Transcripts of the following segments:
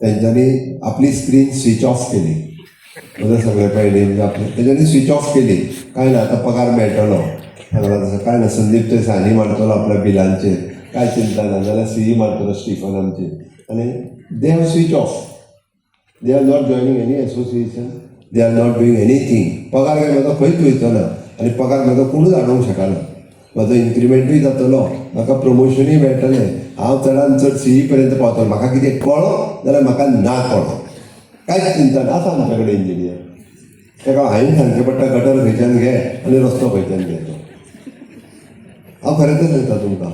त्यांच्यानी आपली screen switch off केली. म्हणजे सगळे पहिले म्हणजे आपले त्याच्यानी स्विच ऑफ केली. काय ना आता पगार मेळटलो सांगला तसं काय ना संदीप ते सानी मारतलो आपल्या बिलांचेर काय चिंता ना जाल्यार सी मारतलो स्टिफन आमचे आनी they have switch off. They are not joining any association. They are not doing anything. पगार काय म्हाका खंयच वयचो ना आनी पगार म्हाका कोणूच हाडूंक शकना. म्हाजो इन्क्रिमेंटूय जातलो, म्हाका प्रमोशनूय मेळटलें, हांव चडांत चड सीई पर्यंत पावतलो. म्हाका कितें कळो जाल्यार म्हाका ना कळो कांयच चिंता ना. आसा आमच्या कडेन इंजिनियर. ताका हांवें सांगचें पडटा गटर खंयच्यान घे आनी रस्तो खंयच्यान घे तो. हांव खरेंच सांगता तुमकां.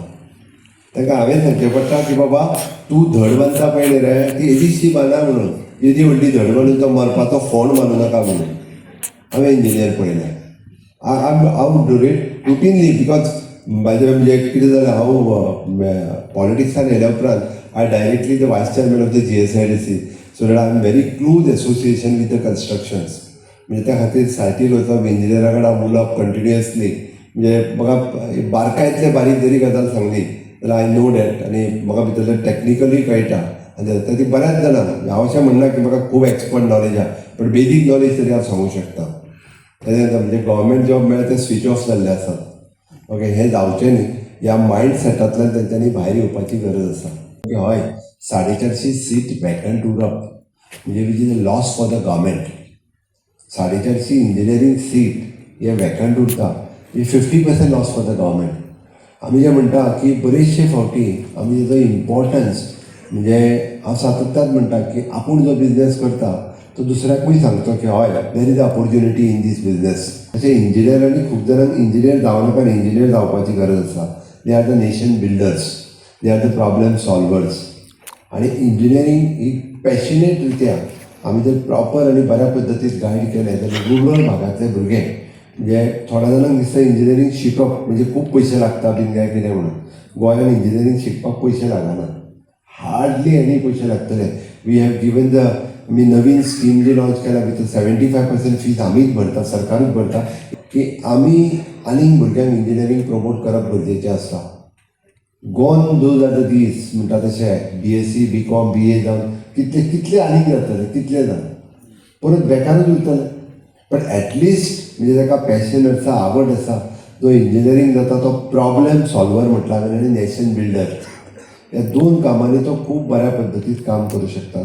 ताका हांवें सांगचें पडटा की बाबा तूं धड बांदता पळय रे ती एदीशी बांदा म्हणून. येदी व्हडली धड बांदून तो मरपाचो फोंड बांदूं नाका म्हणून. हांवें इंजिनियर पळयलें. हांव डू इट रुटीनली बिकॉज म्हाजें म्हणजे कितें जालें हांव पॉलिटिक्सान येयल्या उपरांत आय डायरेक्टली द वायस chairman of the GSIDC. So that I am very close association with the constructions. म्हणजे त्या खातीर सायटीर वचप इंजिनियरा कडेन उलोवप कंटिन्युअसली. म्हणजे म्हाका बारकायेंतले बारीक जरी गजाल सांगली जाल्यार आय नो डॅट आनी म्हाका भितरलें टॅक्निकली कळटा. आनी ती बऱ्याच जाणांक हांव अशें म्हणना की म्हाका खूब एक्सपर्ट नॉलेज आहा बट बेजीक नॉलेज तरी हांव सांगूंक शकता. तें म्हणजे गव्हर्मेंट जॉब मेळ्ळे ते स्विच ऑफ जाल्ले आसात. ओके हें जावचें न्ही. ह्या मायंड सेटांतल्यान तेंच्यांनी भायर येवपाची गरज आसा. हय 450 सीट वॅकंट उरप म्हणजे which is a loss for the government. 450 engineering seat हे वॅकंट उरता ही 50% लॉस फॉर द गव्हर्मेंट. आमी जे म्हणटा की बरेचशे फावटी आमी तेजो इम्पॉर्टन्स म्हणजे हांव सातत्यान म्हणटा की आपूण जो बिझनेस करता तो दुसऱ्याकूय सांगतो की hey there is opportunity in this business. अशें इंजिनियरांनी खूब जाणांक इंजिनियर जावनाका आनी इंजिनियर जावपाची गरज आसा. They are the nation builders. They are the problem solvers. आनी इंजिनियरींग ही पॅशनेट रित्या आमी जर प्रॉपर आनी बऱ्या पद्दतीन गायड केलें जाल्यार रुरल भागांतले भुरगे म्हणजे थोड्या जाणांक दिसता इंजिनियरींग शिकप म्हणजे खूब पयशे लागता बीन काय कितें म्हणून. गोंयांत इंजिनियरींग शिकपाक पयशे लागना. हार्डली एनी पयशे लागतले. वी हॅव गिवन द आमी नवीन स्कीम जी लॉन्च केल्या भितर 75% फीज आमीच भरता, सरकारूच भरता की आमी आनीक भुरग्यांक इंजिनियरींग प्रमोट करप गरजेचें आसता. गोवन दोज आर द दीस म्हणटा तशें BSc BCom BA जावन कितले आनीक जातले कितले जावन परत बेकारूच उरतले. बट एटलिस्ट म्हणजे ताका पॅशन आसा आवड आसा जो इंजिनियरींग जाता तो प्रॉब्लेम सॉल्वर म्हटला आनी नेशन बिल्डर ह्या दोन कामांनी तो खूब बऱ्या पद्दतीन काम करूं शकता.